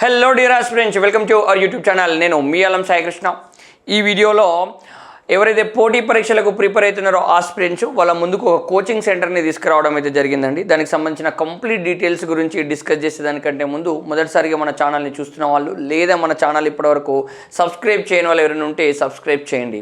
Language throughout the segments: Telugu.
Hello dear aspirants, welcome to our YouTube channel. నేను మీ అలం సాయి కృష్ణ. ఈ వీడియోలో ఎవరైతే పోటీ పరీక్షలకు ప్రిపేర్ అవుతున్నారో ఆస్పిరెంట్స్ వాళ్ళ ముందుకు ఒక కోచింగ్ సెంటర్ని తీసుకురావడం అయితే జరిగిందండి. దానికి సంబంధించిన కంప్లీట్ డీటెయిల్స్ గురించి డిస్కస్ చేసేదానికంటే ముందు మొదటిసారిగా మన ఛానల్ని చూస్తున్న వాళ్ళు లేదా మన ఛానల్ ఇప్పటివరకు సబ్స్క్రైబ్ చేయని వాళ్ళు ఎవరైనా ఉంటే సబ్స్క్రైబ్ చేయండి.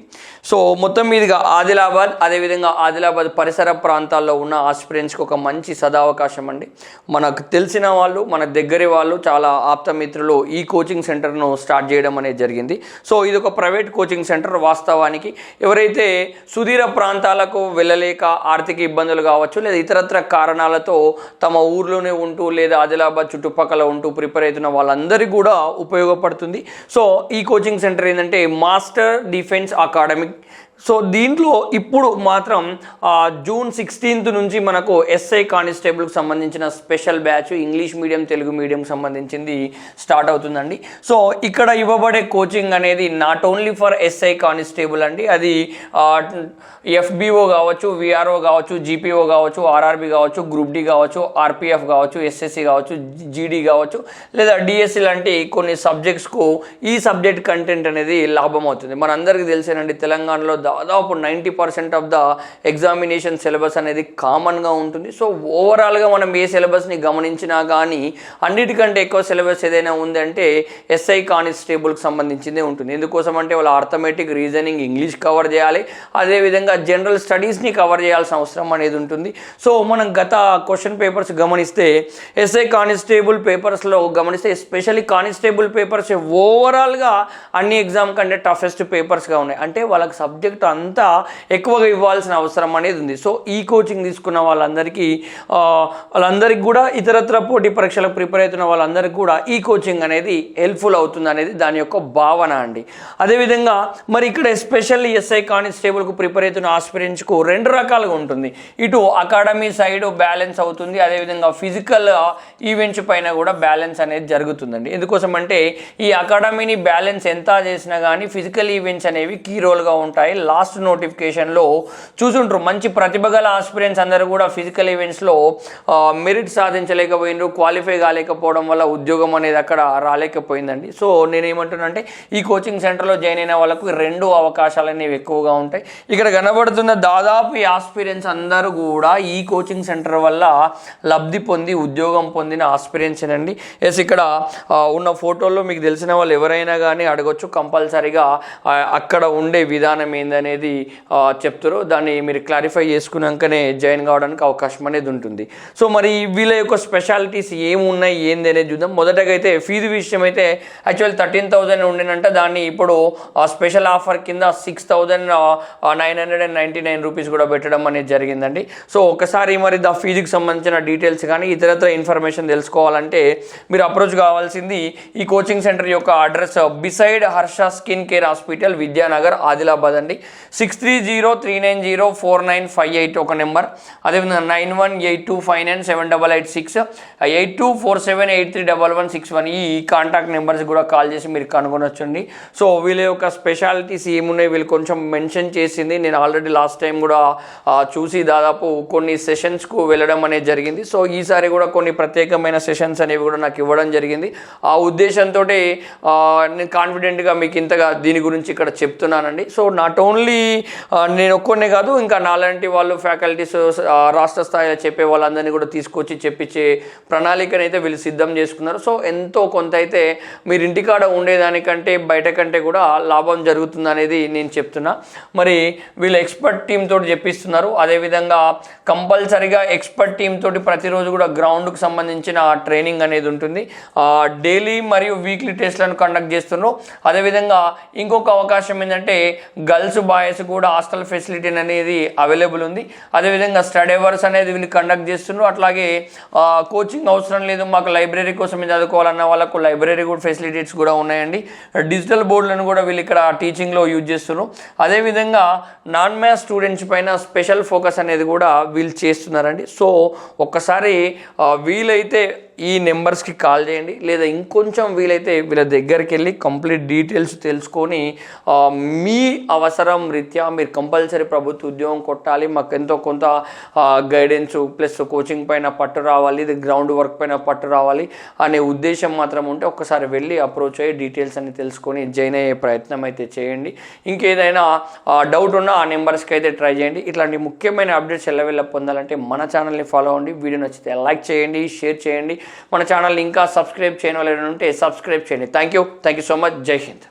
సో మొత్తం మీదుగా ఆదిలాబాద్, అదేవిధంగా ఆదిలాబాద్ పరిసర ప్రాంతాల్లో ఉన్న ఆస్పిరెంట్స్కి ఒక మంచి సదావకాశం అండి. మనకు తెలిసిన వాళ్ళు, మన దగ్గరి వాళ్ళు, చాలా ఆప్తమిత్రులు ఈ కోచింగ్ సెంటర్ను స్టార్ట్ చేయడం అనేది జరిగింది. సో ఇది ఒక ప్రైవేట్ కోచింగ్ సెంటర్. వాస్తవానికి ఎవరైతే సుదూర ప్రాంతాలకు వెళ్ళలేక ఆర్థిక ఇబ్బందులు కావచ్చు లేదా ఇతరత్ర కారణాలతో తమ ఊర్లోనే ఉంటూ లేదా ఆదిలాబాద్ చుట్టుపక్కల ఉంటూ ప్రిపేర్ అవుతున్న వాళ్ళందరికీ కూడా ఉపయోగపడుతుంది. సో ఈ కోచింగ్ సెంటర్ ఏంటంటే మాస్టర్ డిఫెన్స్ అకాడమీ. సో దీంట్లో ఇప్పుడు మాత్రం జూన్ 16th నుంచి మనకు ఎస్ఐ కానిస్టేబుల్కి సంబంధించిన special batch English medium, Telugu medium సంబంధించింది స్టార్ట్ అవుతుందండి. సో ఇక్కడ ఇవ్వబడే కోచింగ్ అనేది not only for SI constable అండి. అది ఎఫ్బిఓ కావచ్చు, విఆర్ఓ కావచ్చు, జీపీఓ కావచ్చు, ఆర్ఆర్బి కావచ్చు, గ్రూప్ డి కావచ్చు, ఆర్పిఎఫ్ కావచ్చు, ఎస్ఎస్సి కావచ్చు, జీడీ కావచ్చు, లేదా డిఎస్సి లాంటి కొన్ని సబ్జెక్ట్స్కు ఈ సబ్జెక్ట్ కంటెంట్ అనేది లాభం అవుతుంది. మనందరికీ తెలిసేనండి, తెలంగాణలో దాదాపు 90% ఆఫ్ ద ఎగ్జామినేషన్ సిలబస్ అనేది కామన్గా ఉంటుంది. సో ఓవరాల్గా మనం ఏ సిలబస్ని గమనించినా కానీ అన్నిటికంటే ఎక్కువ సిలబస్ ఏదైనా ఉందంటే ఎస్ఐ కానిస్టేబుల్కి సంబంధించిందే ఉంటుంది. ఎందుకోసం అంటే వాళ్ళ అర్థమెటిక్, రీజనింగ్, ఇంగ్లీష్ కవర్ చేయాలి, అదేవిధంగా జనరల్ స్టడీస్ని కవర్ చేయాల్సిన అవసరం అనేది ఉంటుంది. సో మనం గత క్వశ్చన్ పేపర్స్ గమనిస్తే ఎస్ఐ కానిస్టేబుల్ పేపర్స్లో గమనిస్తే ఎస్పెషల్లీ కానిస్టేబుల్ పేపర్స్ ఓవరాల్గా అన్ని ఎగ్జామ్ కంటే టఫెస్ట్ పేపర్స్గా ఉన్నాయి. అంటే వాళ్ళకి సబ్జెక్ట్ అంతా ఎక్కువగా ఇవ్వాల్సిన అవసరం అనేది ఉంది. సో ఈ కోచింగ్ తీసుకున్న వాళ్ళందరికీ కూడా ఇతరత్ర పోటీ పరీక్షలకు ప్రిపేర్ అవుతున్న వాళ్ళందరికీ కూడా ఈ కోచింగ్ అనేది హెల్ప్ఫుల్ అవుతుంది అనేది దాని యొక్క భావన అండి. అదేవిధంగా మరి ఇక్కడ ఎస్పెషల్లీ ఎస్ఐ కానిస్టేబుల్కు ప్రిపేర్ అవుతున్న ఆస్పిరెంట్స్కు రెండు రకాలుగా ఉంటుంది. ఇటు అకాడమీ సైడ్ బ్యాలెన్స్ అవుతుంది, అదేవిధంగా ఫిజికల్ ఈవెంట్స్ పైన కూడా బ్యాలెన్స్ అనేది జరుగుతుందండి. ఎందుకోసం అంటే ఈ అకాడమీని బ్యాలెన్స్ ఎంత చేసినా కానీ ఫిజికల్ ఈవెంట్స్ అనేవి కీ రోల్గా ఉంటాయి. లాస్ట్ నోటిఫికేషన్లో చూసుంటారు, మంచి ప్రతిభ గల ఆస్పిరెంట్స్ అందరూ కూడా ఫిజికల్ ఈవెంట్స్లో మెరిట్ సాధించలేకపోయినారు, క్వాలిఫై కాలేకపోవడం వల్ల ఉద్యోగం అనేది అక్కడ రాలేకపోయిందండి. సో నేనేమంటున్నానంటే ఈ కోచింగ్ సెంటర్లో జాయిన్ అయిన వాళ్ళకు రెండు అవకాశాలు అనేవి ఎక్కువగా ఉంటాయి. ఇక్కడ కనబడుతున్న దాదాపు ఈ ఆస్పిరెంట్స్ అందరూ కూడా ఈ కోచింగ్ సెంటర్ వల్ల లబ్ధి పొంది ఉద్యోగం పొందిన ఆస్పిరెంట్స్ అండి. ఎస్, ఇక్కడ ఉన్న ఫోటోల్లో మీకు తెలిసిన వాళ్ళు ఎవరైనా కానీ అడగొచ్చు, కంపల్సరీగా అక్కడ ఉండే విధానం ఏందనేది చెప్తారు. దాన్ని మీరు క్లారిఫై చేసుకున్నాకనే జాయిన్ కావడానికి అవకాశం అనేది ఉంటుంది. సో మరి వీళ్ళ యొక్క స్పెషాలిటీస్ ఏమున్నాయి ఏంది అనేది చూద్దాం. మొదటగా అయితే ఫీజు విషయం అయితే యాక్చువల్ 13,000 ఉండేనంట, దాన్ని ఇప్పుడు స్పెషల్ ఆఫర్ కింద 6,999 రూపీస్ కూడా పెట్టడం అనేది జరిగిందండి. సో ఒకసారి మరి ద ఫీజుకి సంబంధించిన డీటెయిల్స్ కానీ ఇతరత్ర ఇన్ఫర్మేషన్ తెలుసుకోవాలంటే మీరు అప్రోచ్ కావాల్సింది ఈ కోచింగ్ సెంటర్ యొక్క address beside Harsha skin care hospital, Vidyanagar, Adilabad అండి. 6303904958 ఒక నెంబర్, అదేవిధంగా 9182597886, 8247831161 ఈ కాంటాక్ట్ నెంబర్స్ కూడా కాల్ చేసి మీరు కనుగొనొచ్చండి. సో వీళ్ళ యొక్క స్పెషాలిటీస్ ఏమున్నాయి వీళ్ళు కొంచెం మెన్షన్ చేసింది. నేను ఆల్రెడీ లాస్ట్ టైం కూడా చూసి దాదాపు కొన్ని సెషన్స్కు వెళ్ళడం అనేది జరిగింది. సో ఈసారి కూడా కొన్ని ప్రత్యేకమైన సెషన్స్ అనేవి కూడా నాకు ఇవ్వడం జరిగింది. ఆ ఉద్దేశంతో నేను కాన్ఫిడెంట్గా మీకు ఇంతగా దీని గురించి ఇక్కడ చెప్తున్నానండి. సో నాట్ ఓన్లీ నేను ఒక్కనే కాదు, ఇంకా నాలాంటి వాళ్ళు ఫ్యాకల్టీస్ రాష్ట్ర స్థాయిలో చెప్పే వాళ్ళందరినీ కూడా తీసుకొచ్చి చెప్పించే ప్రణాళికను అయితే వీళ్ళు సిద్ధం చేసుకున్నారు. సో ఎంతో కొంత అయితే మీరు ఇంటికాడ ఉండేదానికంటే బయట కంటే కూడా లాభం జరుగుతుంది అనేది నేను చెప్తున్నా. మరి వీళ్ళు ఎక్స్పర్ట్ టీమ్ తోటి చెప్పిస్తున్నారు. అదేవిధంగా కంపల్సరీగా ఎక్స్పర్ట్ టీమ్ తోటి ప్రతిరోజు కూడా గ్రౌండ్కి సంబంధించిన ట్రైనింగ్ అనేది ఉంటుంది. డైలీ మరియు వీక్లీ టెస్ట్లను కండక్ట్ చేస్తున్నారు. అదేవిధంగా ఇంకొక అవకాశం ఏంటంటే గర్ల్స్, బాయ్స్ కూడా హాస్టల్ ఫెసిలిటీ అనేది అవైలబుల్ ఉంది. అదేవిధంగా స్టడీ అవర్స్ అనేది వీళ్ళు కండక్ట్ చేస్తున్నారు. అట్లాగే కోచింగ్ అవసరం లేదు, మాకు లైబ్రరీ కోసం చదువుకోవాలన్న వాళ్ళకు లైబ్రరీ కూడా ఫెసిలిటీస్ కూడా ఉన్నాయండి. డిజిటల్ బోర్డులను కూడా వీళ్ళు ఇక్కడ టీచింగ్లో యూజ్ చేస్తున్నారు. అదేవిధంగా నాన్ మ్యాథ్స్ స్టూడెంట్స్ పైన స్పెషల్ ఫోకస్ అనేది కూడా వీళ్ళు చేస్తున్నారండి. సో ఒక్కసారి వీలైతే ఈ నెంబర్స్కి కాల్ చేయండి, లేదా ఇంకొంచెం వీలైతే వీళ్ళ దగ్గరికి వెళ్ళి కంప్లీట్ డీటెయిల్స్ తెలుసుకొని మీ అవసరం రీత్యా మీరు కంపల్సరీ ప్రభుత్వ ఉద్యోగం కొట్టాలి, మాకు ఎంతో కొంత గైడెన్స్ ప్లస్ కోచింగ్ పైన పట్టు రావాలి, ఇది గ్రౌండ్ వర్క్ పైన పట్టు రావాలి అనే ఉద్దేశం మాత్రం ఉంటే ఒక్కసారి వెళ్ళి అప్రోచ్ అయ్యి డీటెయిల్స్ అన్ని తెలుసుకొని జాయిన్ అయ్యే ప్రయత్నం అయితే చేయండి. ఇంకేదైనా డౌట్ ఉన్నా ఆ నెంబర్స్కి అయితే ట్రై చేయండి. ఇట్లాంటి ముఖ్యమైన అప్డేట్స్ ఎల్లవెల్ల పొందాలంటే మన ఛానల్ని ఫాలో అవ్వండి. వీడియో నచ్చితే లైక్ చేయండి, షేర్ చేయండి. మన ఛానల్ని ఇంకా సబ్స్క్రైబ్ చేయని వాళ్ళు ఉంటే సబ్స్క్రైబ్ చేయండి. Thank you so much. జై హింద్.